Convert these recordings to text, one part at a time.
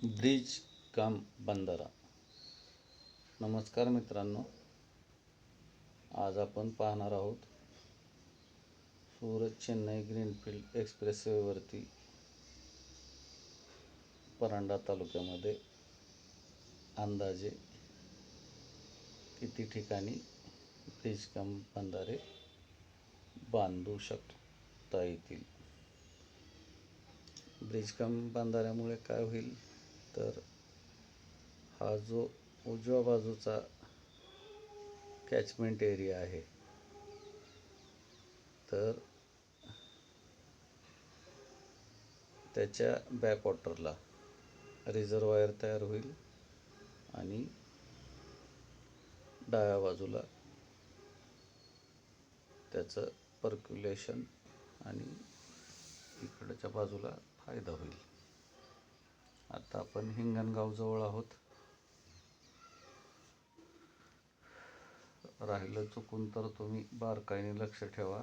Bridge काम बंधारा. नमस्कार मित्रांनो, आज आपण पाहणार आहोत सुरत चेन्नई ग्रीनफील्ड एक्सप्रेसवेवरती परांडा तालुक्यामध्ये अंदाजे किती ठिकाणी ब्रिज काम बंधारे बांधू शकता येतील. ब्रिज काम बंधाऱ्यामुळे काय होईल तर हा जो उजव्या बाजूचा कॅचमेंट एरिया आहे तर त्याच्या बॅकवॉटरला रिझर्वायर तयार होईल आणि डाव्या बाजूला त्याचं पर्क्युलेशन आणि इकडच्या बाजूला फायदा होईल. आता आपण हिंगणगाव जवळ आहोत. राहिलं चुकून तर तुम्ही बारकाईने लक्ष ठेवा.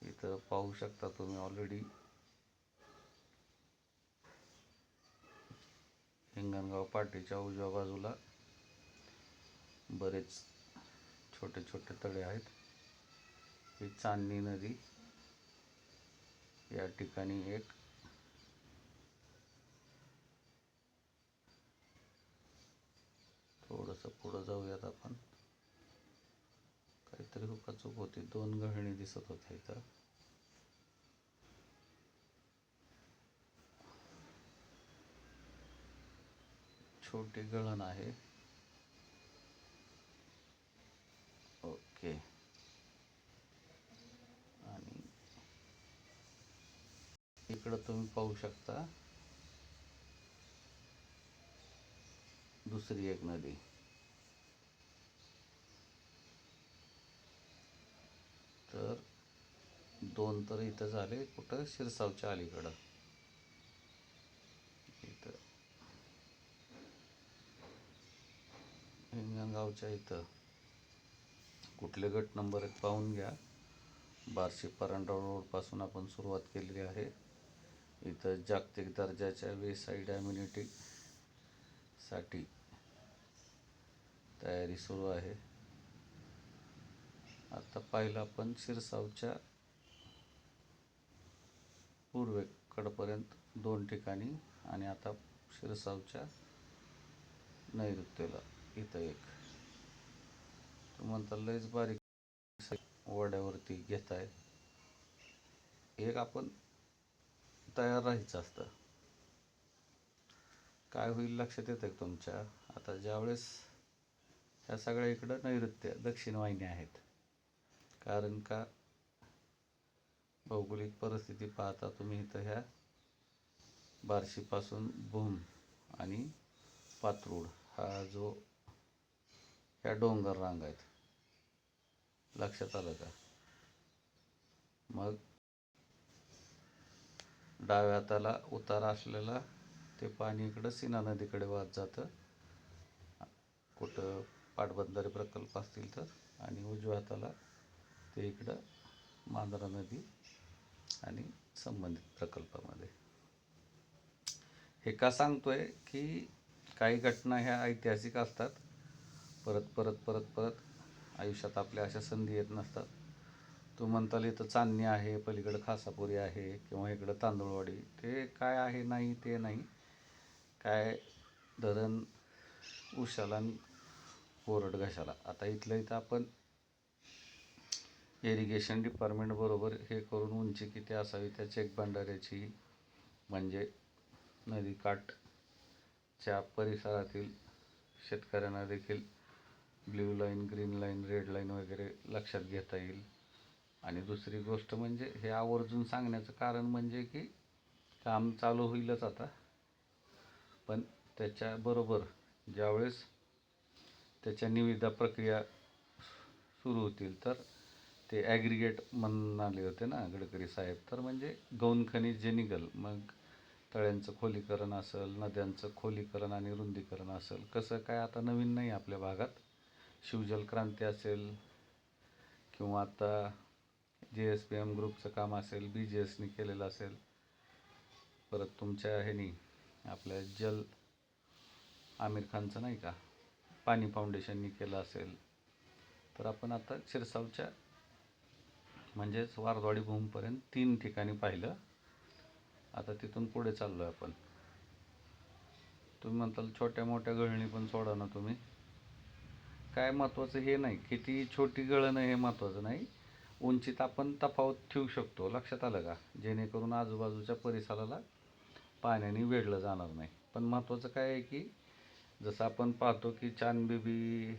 इथं पाहू शकता तुम्ही ऑलरेडी हिंगणगाव पाटीच्या उजव्या बाजूला बरेच छोटे छोटे तळे आहेत. ही चांदणी नदी या ठिकाणी एक थोडंसं पुढं जाऊयात आपण. काहीतरी हुकाचूक होती, 2 गव्हाणी दिसत होत्या इथं. छोटी गळण आहे. ओके. आणि इकडं तुम्ही पाहू शकता दुसरी एक नदी. तर 2 तर इथं झाले. कुठं? शिरसावच्या अलीकडं. इथं हिंगणगावच्या इथं कुठले गट नंबर आहेत पाहून घ्या. बार्शी परांडा रोडपासून आपण सुरुवात केलेली आहे. इथं जागतिक दर्जाच्या वेसाइड ॲम्युनिटीसाठी तयारी सुरू आहे. आता पाहिलं आपण शिरसावच्या पूर्वेकडपर्यंत 2 ठिकाणी आणि आता शिरसावच्या नैऋत्येला इथं एक. तुम्ही म्हणता लयच बारीक वड्यावरती घेताय. एक आपण तयार राहायचं असतं. काय होईल लक्षात येतं का तुमच्या? आता ज्यावेळेस ह्या सगळ्या इकडं नैऋत्य दक्षिण वाहिन्या आहेत. कारण का भौगोलिक परिस्थिती पाहता तुम्ही इथं ह्या बार्शीपासून भूम आणि पात्रूड हा जो ह्या डोंगर रांग आहेत. लक्षात आलं का? मग डाव्या हाताला उतार असलेला ते पाणी इकडं सीना नदीकडे वाहत जातं. कुठं पाटबंधारे प्रकल्प असतील तर. आणि उजव्या हाताला ते इकडं मांजरा नदी आणि संबंधित प्रकल्पामध्ये. हे का सांगतोय की काही घटना ह्या ऐतिहासिक असतात. परत परत परत परत आयुष्यात आपल्या अशा संधी येत नसतात. तू म्हणताल इथं चांदणी आहे, पलीकडं खासापुरी आहे किंवा इकडं तांदूळवाडी. ते काय आहे नाही ते नाही. काय धरण उशाला कोरड घशाला. आता इथं आपण इरिगेशन डिपार्टमेंट बरोबर हे करून उंची किती असावी त्या चेक बंधाऱ्याची, म्हणजे नदीकाठच्या परिसरातील शेतकऱ्यांना देखील blue line, green line, red line वगैरे लक्षात घेता येईल. आणि दुसरी गोष्ट म्हणजे हे आवर्जून सांगण्याचं कारण म्हणजे की काम चालू होईलच आता, पण त्याच्याबरोबर ज्यावेळेस त्याच्या निविदा प्रक्रिया सुरू होतील तर ते ॲग्रिगेट म्हणून आले होते ना गडकरी साहेब. तर म्हणजे गौण खनिज जे निघल, मग तळ्यांचं खोलीकरण असेल, नद्यांचं खोलीकरण आणि रुंदीकरण असेल. कसं काय आता नवीन नाही आपल्या भागात. शिवजल क्रांती असेल किंवा आता JSPM ग्रुपचं काम असेल, BGSनी केलेलं असेल, परत तुमच्या ह्यानी आपल्या जल आमिर खानचं नाही का पाणी फाउंडेशननी केलं असेल, तर आपण आता शिरसावच्या म्हणजेच वारदवाडी भूमपर्यंत 3 ठिकाणी पाहिलं. आता तिथून पुढे चाललो आहे आपण. तुम्ही म्हणताल छोट्या मोठ्या गळणी पण सोडा ना तुम्ही. काय महत्त्वाचं हे नाही, किती छोटी गळण हे महत्त्वाचं नाही, उंचीत आपण तफावत ठेवू शकतो. लक्षात आलं का? जेणेकरून आजूबाजूच्या परिसराला पाण्याने वेढलं जाणार नाही. पण महत्त्वाचं काय आहे की जसं आपण पाहतो की चांदबिबी